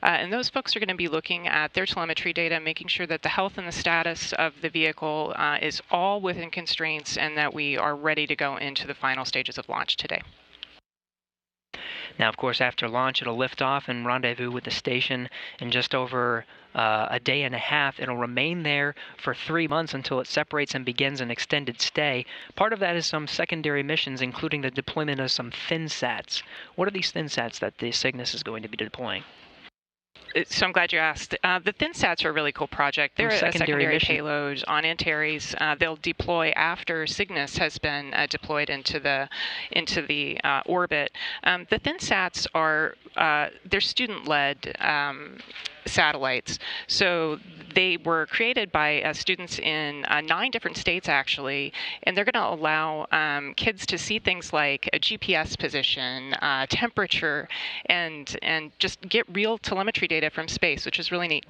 And those folks are going to be looking at their telemetry data, making sure that the health and the status of the vehicle is all within constraints and that we are ready to go into the final stages of launch today. Now, of course, after launch, it'll lift off and rendezvous with the station in just over a day and a half. It'll remain there for 3 months until it separates and begins an extended stay. Part of that is some secondary missions, including the deployment of some ThinSats. What are these ThinSats that the Cygnus is going to be deploying? So I'm glad you asked. The ThinSats are a really cool project. They're a secondary payload on Antares. They'll deploy after Cygnus has been deployed into the orbit. The ThinSats are they're student-led satellites. So they were created by students in 9 different states, actually, and they're going to allow kids to see things like a GPS position, temperature, and just get real telemetry data from space, which is really neat.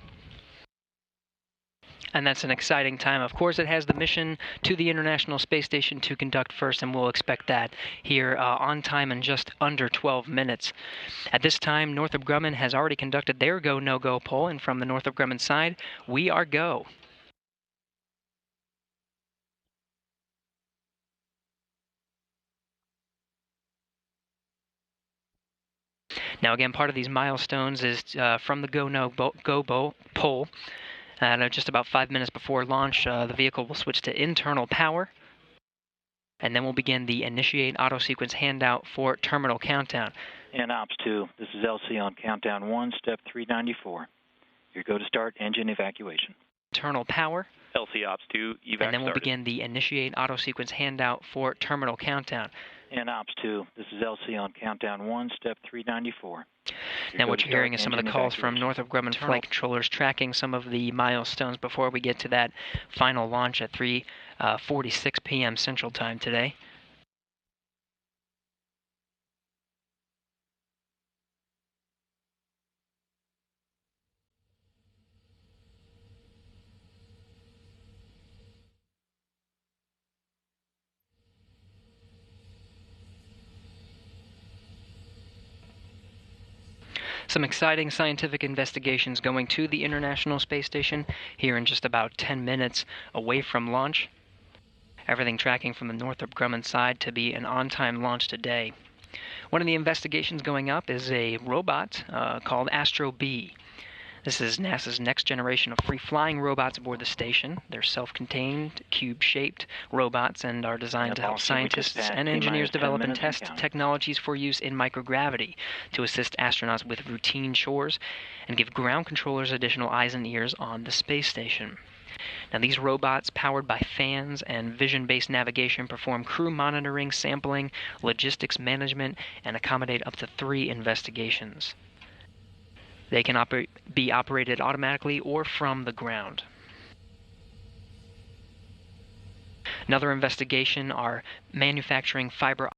And that's an exciting time. Of course, it has the mission to the International Space Station to conduct first, and we'll expect that here on time in just under 12 minutes. At this time, Northrop Grumman has already conducted their go, no-go poll, and from the Northrop Grumman side, we are go. Now, again, part of these milestones is from the go, no-go poll. Just about 5 minutes before launch, the vehicle will switch to internal power, and then we'll begin the initiate auto sequence handout for terminal countdown. And Ops 2, this is LC on countdown 1, step 394. Your go to start engine evacuation. Internal power. LC Ops 2, evac and then we'll begin the initiate auto sequence handout for terminal countdown. And Ops 2, this is LC on countdown 1, step 394. Now what you're hearing is some of the calls from Northrop Grumman flight controllers tracking some of the milestones before we get to that final launch at 3:46 p.m. Central Time today. Some exciting scientific investigations going to the International Space Station here in just about 10 minutes away from launch. Everything tracking from the Northrop Grumman side to be an on-time launch today. One of the investigations going up is a robot called Astro B. This is NASA's next generation of free-flying robots aboard the station. They're self-contained, cube-shaped robots and are designed to help scientists and engineers develop and test technologies for use in microgravity to assist astronauts with routine chores and give ground controllers additional eyes and ears on the space station. Now, these robots, powered by fans and vision-based navigation, perform crew monitoring, sampling, logistics management, and accommodate up to 3 investigations. They can be operated automatically or from the ground. Another investigation are manufacturing fiber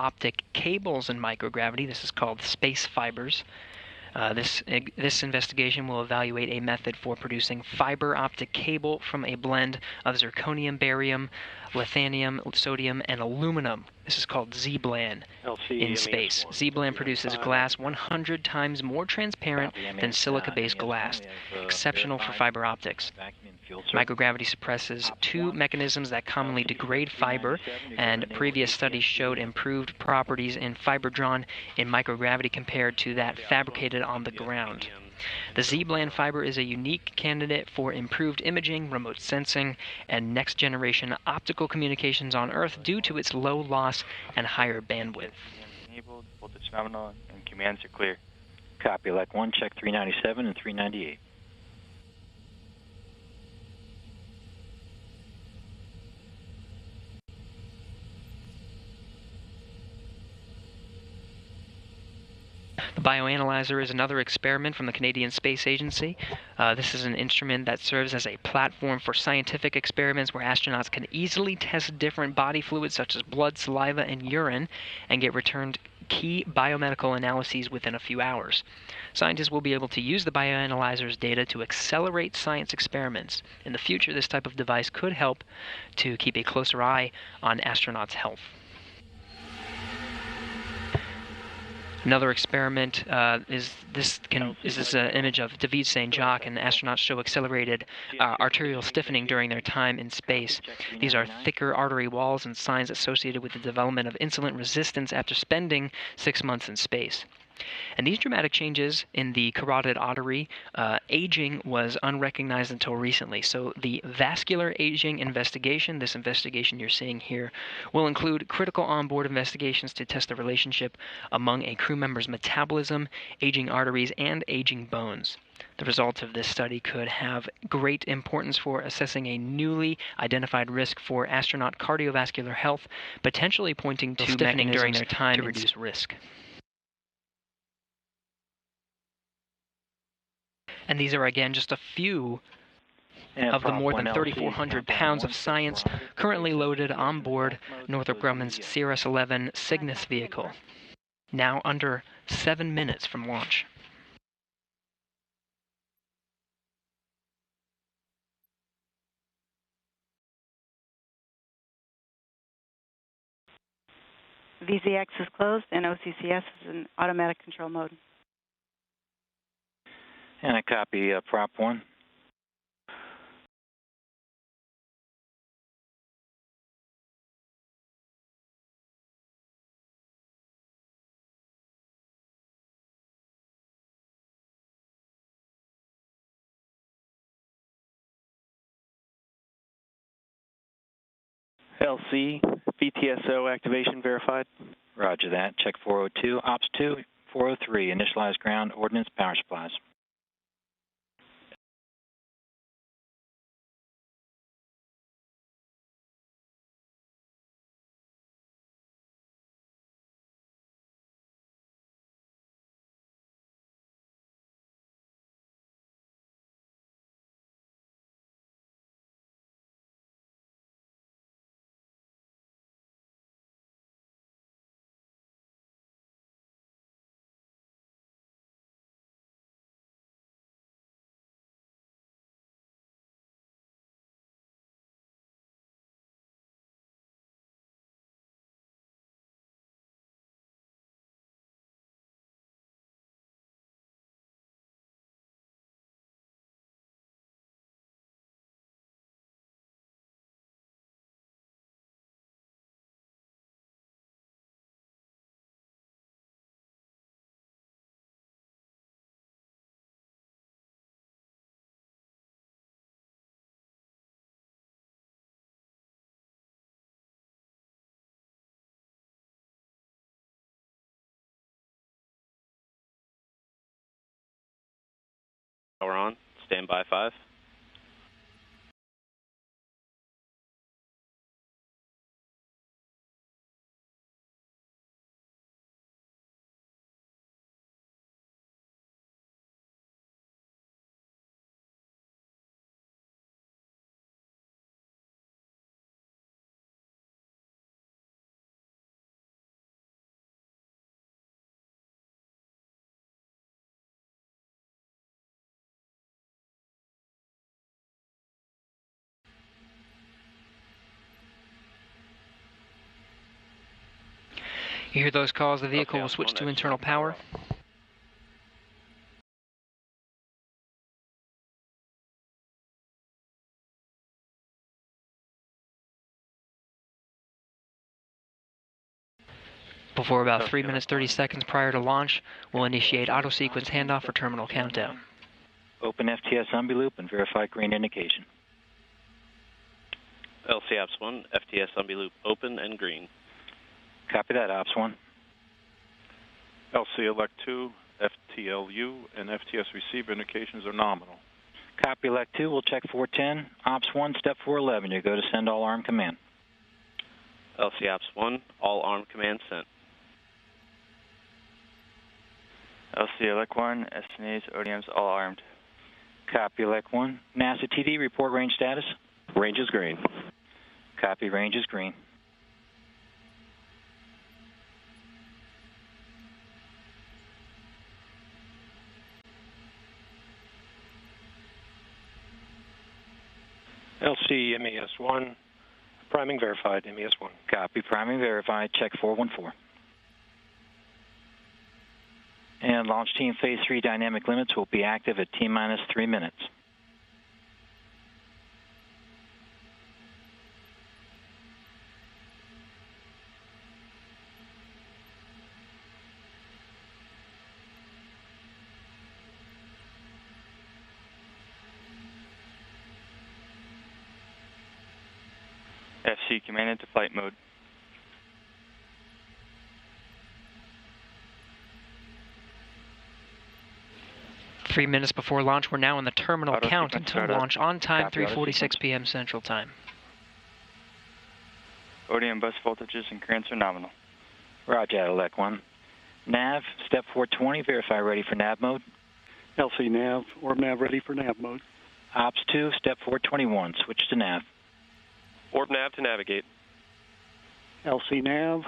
optic cables in microgravity. This is called space fibers. This investigation will evaluate a method for producing fiber optic cable from a blend of zirconium, barium, lithium, sodium, and aluminum. This is called Z-bland in space. Z-bland produces glass 100 times more transparent than silica-based glass, exceptional for fiber optics. Microgravity suppresses 2 mechanisms that commonly degrade fiber, and previous studies showed improved properties in fiber drawn in microgravity compared to that fabricated on the ground. The Z-bland fiber is a unique candidate for improved imaging, remote sensing, and next-generation optical communications on Earth due to its low loss and higher bandwidth. Enabled, voltage nominal, and commands are clear. Copy, like 1, check 397 and 398. The bioanalyzer is another experiment from the Canadian Space Agency. This is an instrument that serves as a platform for scientific experiments where astronauts can easily test different body fluids such as blood, saliva, and urine and get returned key biomedical analyses within a few hours. Scientists will be able to use the bioanalyzer's data to accelerate science experiments. In the future, this type of device could help to keep a closer eye on astronauts' health. Another experiment is this image of David St. Jacques, and astronauts show accelerated arterial stiffening during their time in space. These are thicker artery walls and signs associated with the development of insulin resistance after spending 6 months in space. And these dramatic changes in the carotid artery, aging was unrecognized until recently. So the vascular aging investigation, this investigation you're seeing here, will include critical onboard investigations to test the relationship among a crew member's metabolism, aging arteries, and aging bones. The results of this study could have great importance for assessing a newly identified risk for astronaut cardiovascular health, potentially pointing to stiffening during their time to reduce risk. And these are, again, just a few of the more than 3,400 pounds of science currently loaded on board Northrop Grumman's CRS-11 Cygnus vehicle, now under 7 minutes from launch. VZX is closed and OCCS is in automatic control mode. And I copy Prop 1. LC, VTSO activation verified. Roger that. Check 402, Ops 2, 403, initialize ground ordnance power supplies. Power on. Standby 5. You hear those calls, the vehicle will switch to internal power. Before about 3 minutes 30 seconds prior to launch, we'll initiate auto-sequence handoff for terminal countdown. Open FTS umbiloop and verify green indication. LC Ops 1, FTS umbiloop open and green. Copy that, Ops 1. LC Elect 2, FTLU, and FTS receiver indications are nominal. Copy Elect 2, we'll check 410. Ops 1, step 411, you go to send all arm command. LC Ops 1, all arm command sent. LC Elect 1, SNAs, ODMs, all armed. Copy Elect 1. NASA TD, report range status. Range is green. Copy, range is green. LC MES-1, priming verified, MES-1. Copy, priming verified, check 414. And launch team phase 3 dynamic limits will be active at T-minus 3 minutes. FC, command into flight mode. Three minutes before launch, we're now in the terminal Auto count sequence until startup. launch on time, Copy, auto 3:46 sequence. p.m. Central Time. ODM bus voltages and currents are nominal. Roger, Adelaide 1. Nav, step 420, verify ready for nav mode. LC nav, orb nav ready for nav mode. Ops 2, step 421, switch to nav. Orb nav to navigate. LC nav.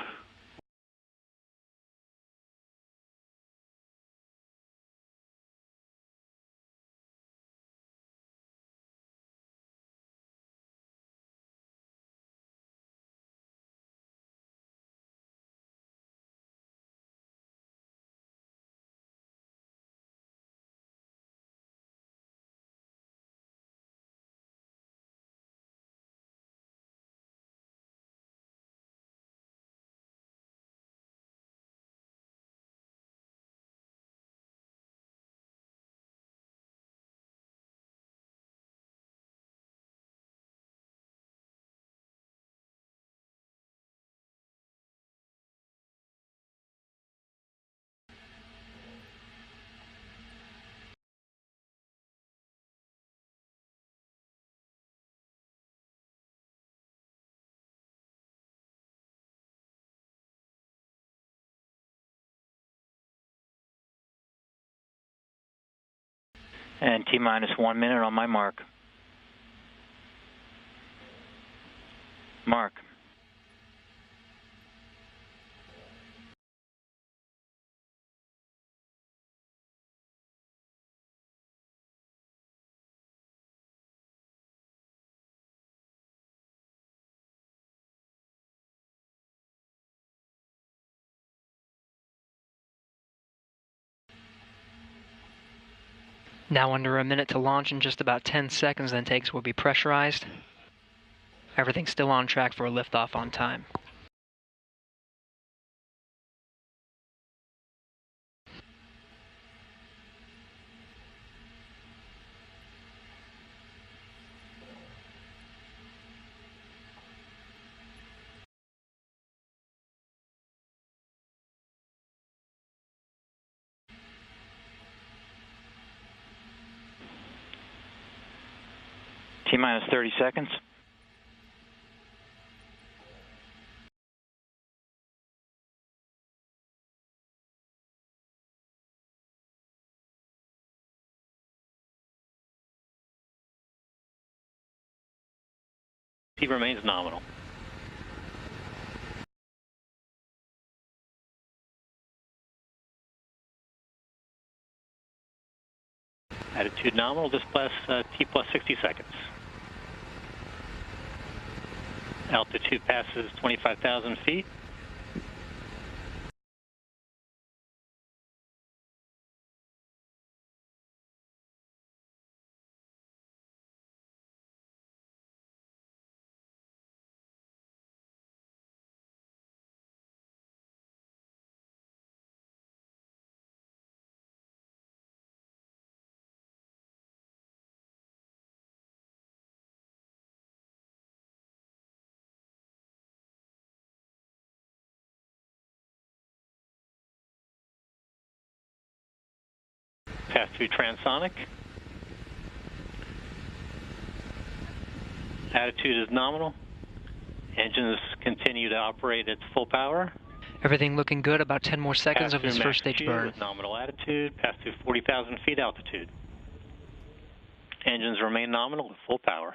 And T-minus 1 minute on my mark. Mark. Now under a minute to launch, in just about 10 seconds, then takes will be pressurized. Everything's still on track for a liftoff on time. T-minus 30 seconds. T remains nominal. Attitude nominal, this plus T plus 60 seconds. Altitude passes 25,000 feet. Pass through transonic. Attitude is nominal. Engines continue to operate at full power. Everything looking good, about 10 more seconds Pass of this through first stage max Q burn. with nominal attitude, pass through 40,000 feet altitude. Engines remain nominal at full power.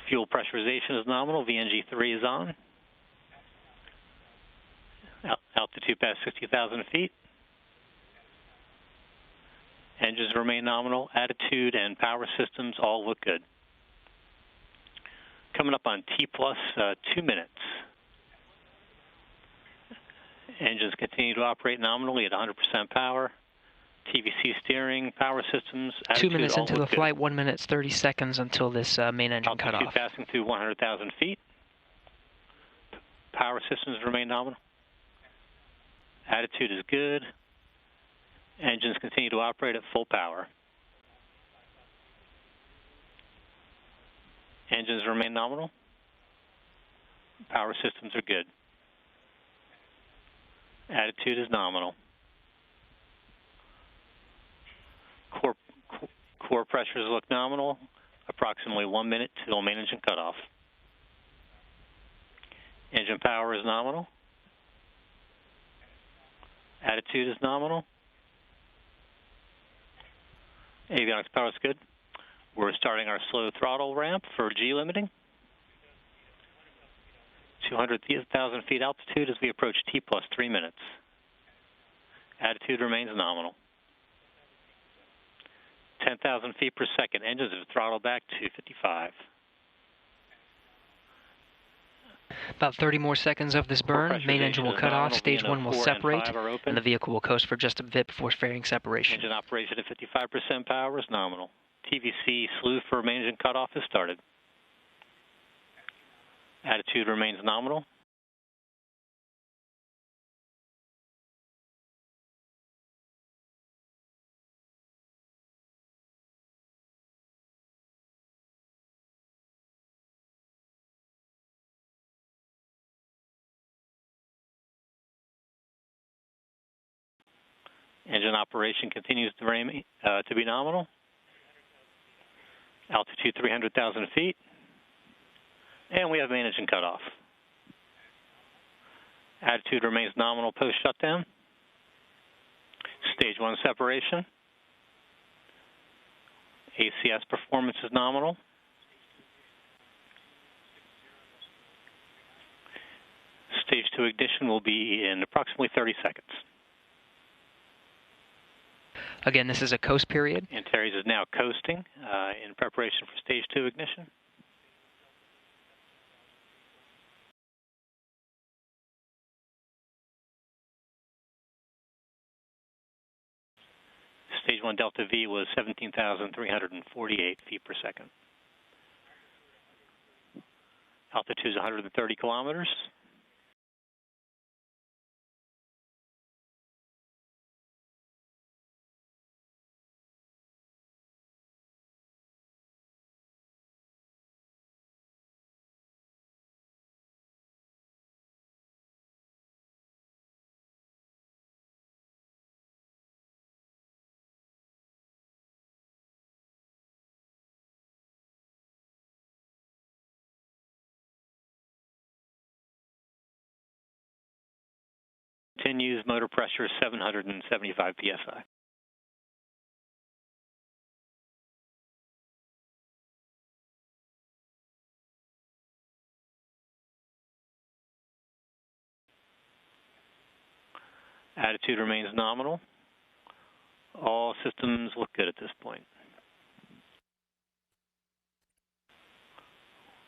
Fuel pressurization is nominal, VNG3 is on. Altitude past 60,000 feet. Engine Engines remain nominal. Attitude and power systems all look good. Coming up on T plus 2 minutes. Engines continue to operate nominally at 100% power. TVC steering, power systems, attitude, 2 minutes into the good. flight, 1 minute 30 seconds until this main engine cut off. Passing through 100,000 feet. Power systems remain nominal. Attitude is good. Engines continue to operate at full power. Engines remain nominal. Power systems are good. Attitude is nominal. Core pressures look nominal. Approximately 1 minute till main engine cutoff. Engine power is nominal. Attitude is nominal. Avionics power is good. We're starting our slow throttle ramp for G limiting. 200,000 feet altitude as we approach T plus 3 minutes. Attitude remains nominal. 10,000 feet per second. Engines have throttled back to 55. About 30 more seconds of this burn. Main engine will cut off. Stage 1 will separate, and the vehicle will coast for just a bit before fairing separation. Engine operation at 55% power is nominal. TVC slew for main engine cutoff has started. Attitude remains nominal. Engine operation continues to be nominal. Altitude 300,000 feet. And we have main engine cutoff. Attitude remains nominal post-shutdown. Stage 1 separation. ACS performance is nominal. Stage 2 ignition will be in approximately 30 seconds. Again, this is a coast period. Antares is now coasting in preparation for Stage 2 ignition. Stage 1 Delta V was 17,348 feet per second. Altitude is 130 kilometers. Continues, motor pressure is 775 psi. Attitude remains nominal. All systems look good at this point.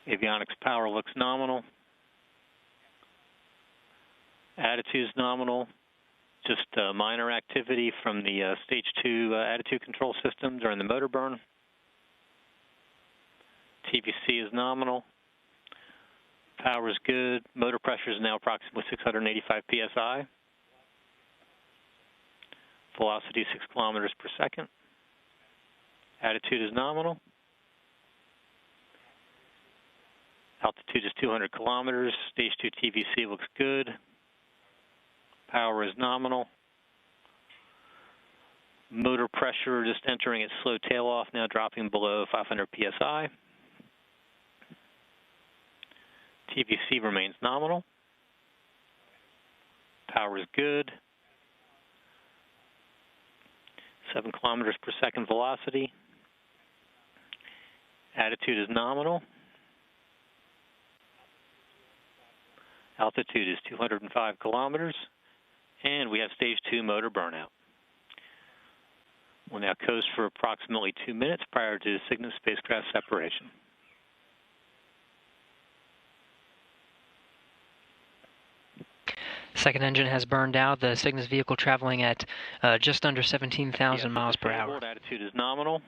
Avionics power looks nominal. Attitude is nominal. Just minor activity from the Stage 2 attitude control system during the motor burn. TVC is nominal. Power is good. Motor pressure is now approximately 685 psi. Velocity 6 kilometers per second. Attitude is nominal. Altitude is 200 kilometers. Stage 2 TVC looks good. Power is nominal. Motor pressure just entering its slow tail off, now dropping below 500 psi. TVC remains nominal. Power is good. 7 kilometers per second velocity. Attitude is nominal. Altitude is 205 kilometers. And we have Stage 2 motor burnout. We'll now coast for approximately 2 minutes prior to Cygnus spacecraft separation. Second engine has burned out. The Cygnus vehicle traveling at just under 17,000 miles per hour. Attitude is nominal.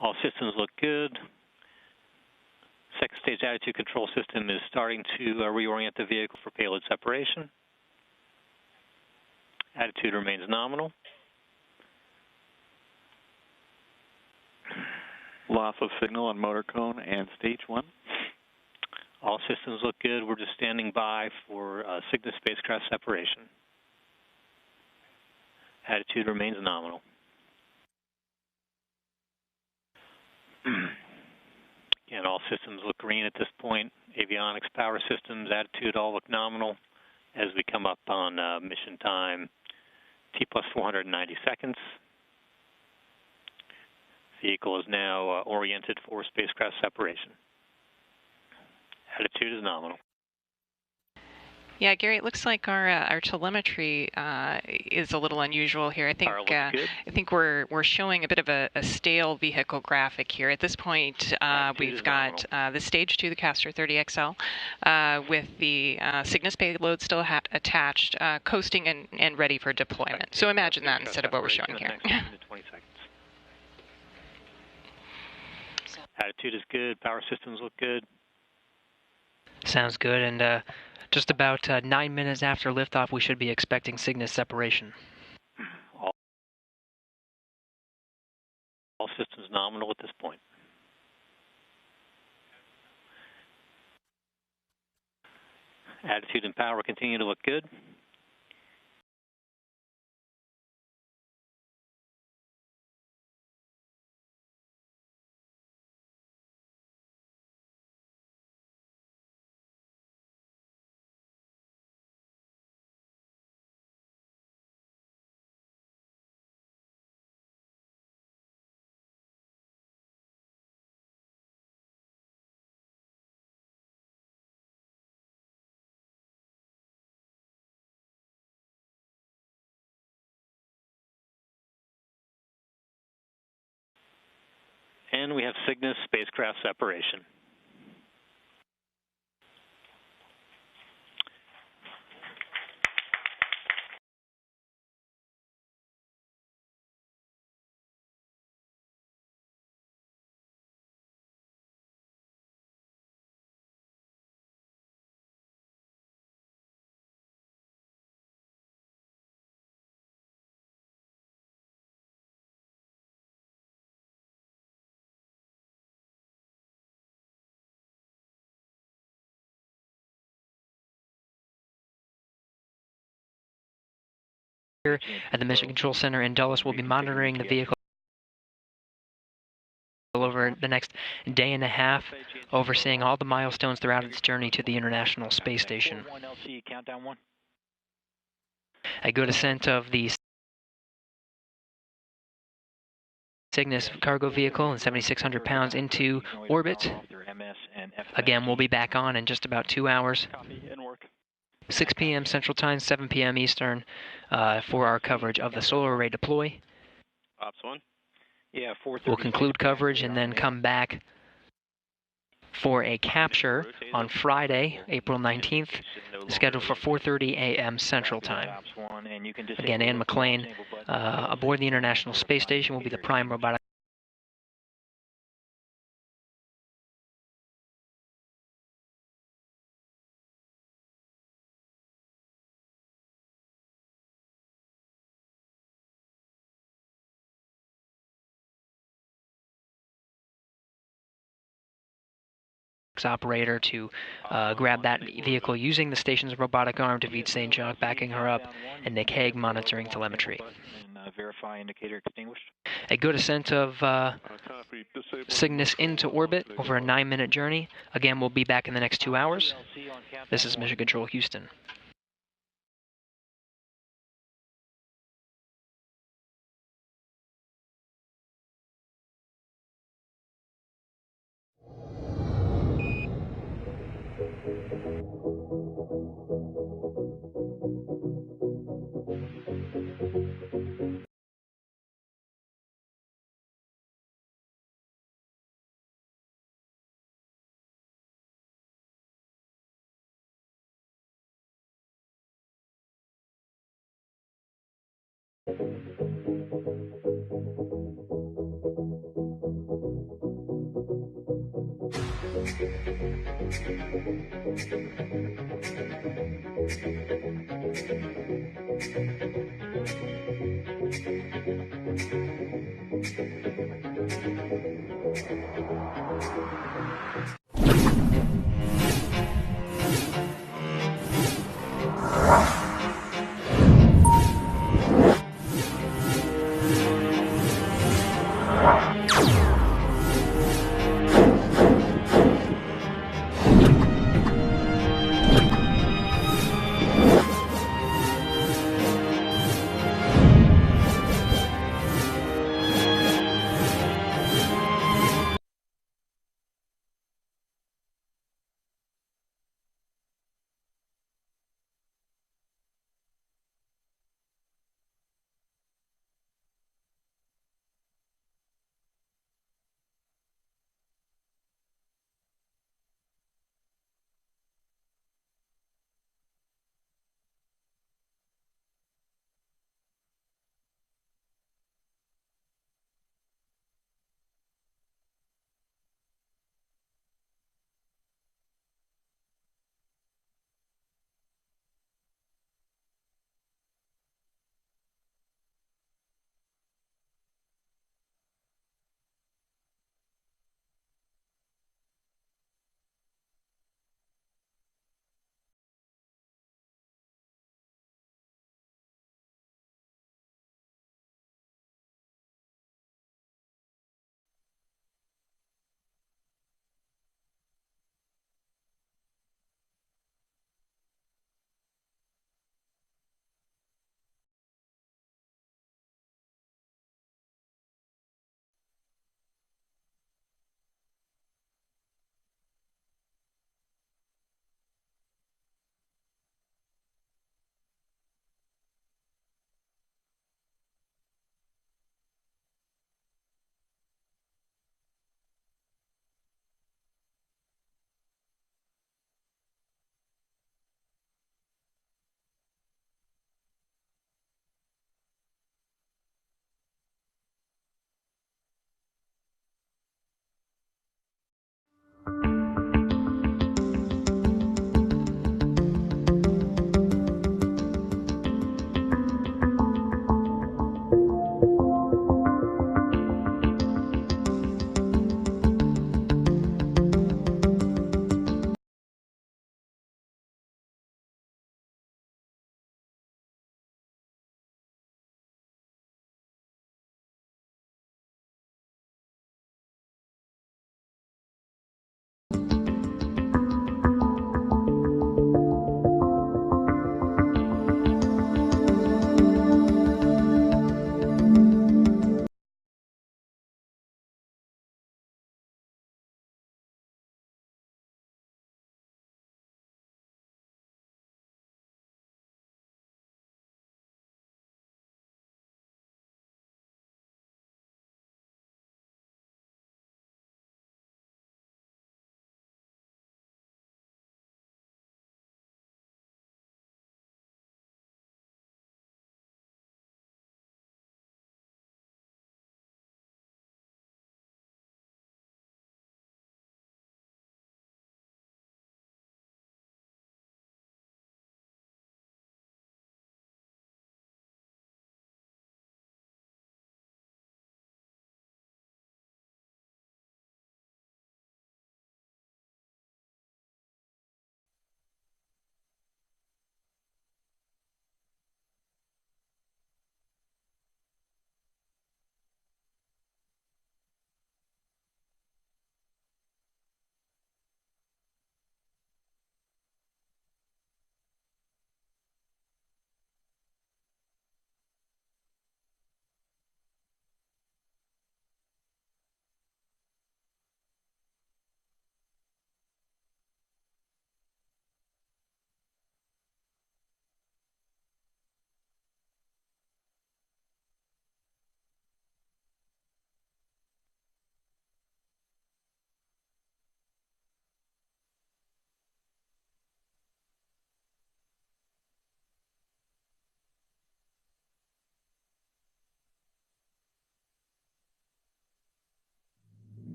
All systems look good. Second stage attitude control system is starting to reorient the vehicle for payload separation. Attitude remains nominal. Loss of signal on motor cone and stage 1. All systems look good. We're just standing by for Cygnus spacecraft separation. Attitude remains nominal. Again, all systems look green at this point. Avionics, power systems, attitude all look nominal as we come up on mission time T plus 490 seconds. Vehicle is now oriented for spacecraft separation. Attitude is nominal. Yeah, Gary, it looks like our telemetry is a little unusual here. I think we're showing a bit of a stale vehicle graphic here. At this point, we've got the Stage 2, the Castor 30XL, with the Cygnus payload still attached, coasting and ready for deployment. So imagine that instead of what we're showing here. Attitude is good. Power systems look good. Sounds good. And just about 9 minutes after liftoff, we should be expecting Cygnus separation. All systems nominal at this point. Attitude and power continue to look good. And we have Cygnus spacecraft separation. Here at the Mission Control Center in Dulles, we'll be monitoring the vehicle over the next day and a half, overseeing all the milestones throughout its journey to the International Space Station. A good ascent of the Cygnus cargo vehicle and 7,600 pounds into orbit. Again, we'll be back on in just about 2 hours. 6 p.m. Central Time, 7 p.m. Eastern, for our coverage of the solar array deploy. Ops 1. Yeah, we'll conclude coverage and then come back for a capture on Friday, April 19th, scheduled for 4:30 a.m. Central Time. Again, Ann McClain aboard the International Space Station will be the prime robotic operator to grab that vehicle using the station's robotic arm to Veet St. Jacques backing her up, and Nick Hague monitoring telemetry. Verify indicator extinguished. A good ascent of Cygnus into orbit over a 9-minute journey. Again, we'll be back in the next 2 hours. This is Mission Control Houston.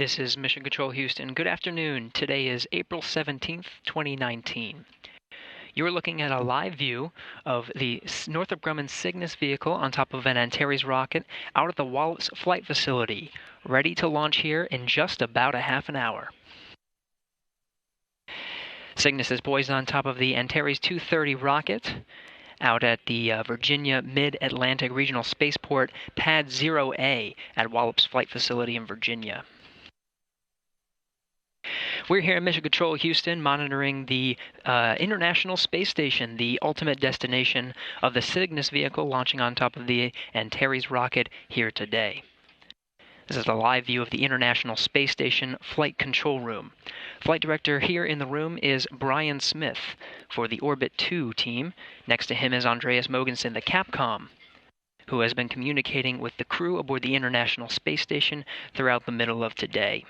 This is Mission Control Houston. Good afternoon. Today is April 17th, 2019. You're looking at a live view of the Northrop Grumman Cygnus vehicle on top of an Antares rocket out at the Wallops Flight Facility, ready to launch here in just about a half an hour. Cygnus is poised on top of the Antares 230 rocket out at the Virginia Mid-Atlantic Regional Spaceport Pad 0A at Wallops Flight Facility in Virginia. We're here at Mission Control Houston monitoring the International Space Station, the ultimate destination of the Cygnus vehicle launching on top of the Antares rocket here today. This is a live view of the International Space Station Flight Control Room. Flight director here in the room is Brian Smith for the Orbit 2 team. Next to him is Andreas Mogensen, the Capcom, who has been communicating with the crew aboard the International Space Station throughout the middle of today.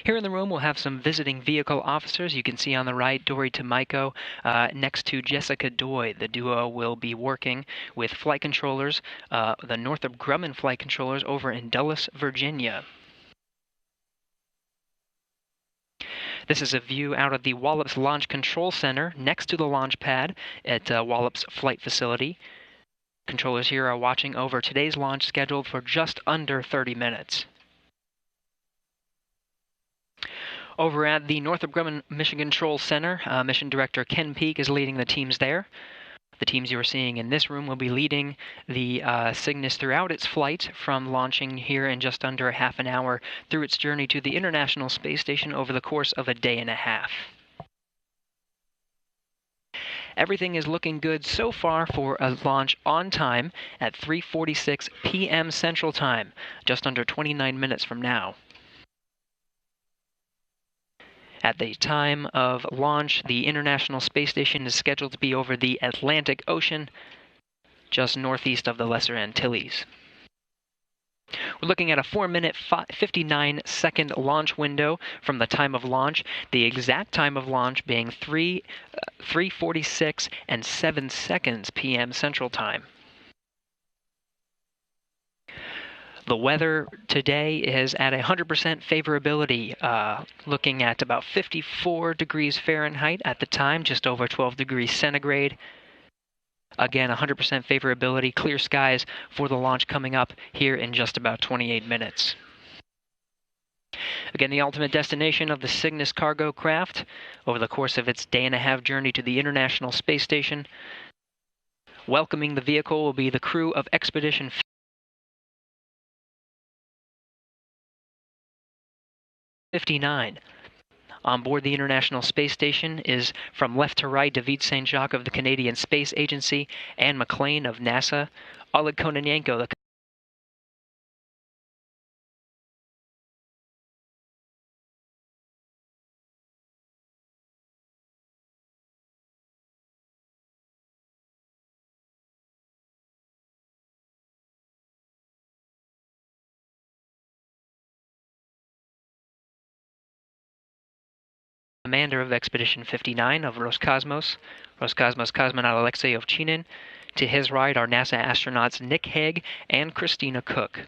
Here in the room, we'll have some visiting vehicle officers. You can see on the right, Dory Tomiko next to Jessica Doy. The duo will be working with flight controllers, the Northrop Grumman flight controllers over in Dulles, Virginia. This is a view out of the Wallops Launch Control Center next to the launch pad at Wallops Flight Facility. Controllers here are watching over today's launch scheduled for just under 30 minutes. Over at the Northrop Grumman Mission Control Center, Mission Director Ken Peake is leading the teams there. The teams you are seeing in this room will be leading the Cygnus throughout its flight from launching here in just under a half an hour through its journey to the International Space Station over the course of a day and a half. Everything is looking good so far for a launch on time at 3:46 p.m. Central Time, just under 29 minutes from now. At the time of launch, the International Space Station is scheduled to be over the Atlantic Ocean, just northeast of the Lesser Antilles. We're looking at a 4-minute, 59-second launch window from the time of launch, the exact time of launch being 3:46 and 7 seconds p.m. Central Time. The weather today is at 100% favorability, looking at about 54 degrees Fahrenheit at the time, just over 12 degrees centigrade. Again, 100% favorability, clear skies for the launch coming up here in just about 28 minutes. Again, the ultimate destination of the Cygnus cargo craft over the course of its day-and-a-half journey to the International Space Station. Welcoming the vehicle will be the crew of Expedition 59. On board the International Space Station is, from left to right, David St. Jacques of the Canadian Space Agency, Anne McClain of NASA, Oleg Kononenko, the commander of Expedition 59 of Roscosmos cosmonaut Alexei Ovchinin. To his right are NASA astronauts Nick Hague and Christina Cook.